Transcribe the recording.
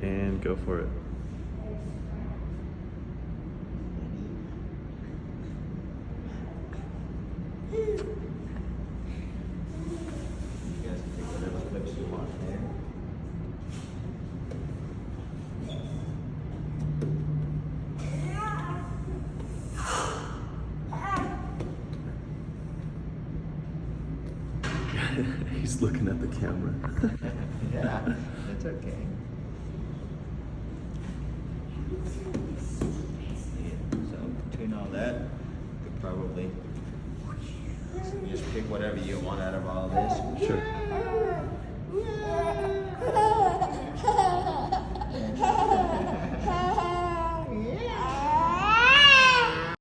and go for it. You guys can take whatever clips you want there. He's looking at the camera. Yeah, that's okay. So between all that, you could probably just pick whatever you want out of all this. Sure.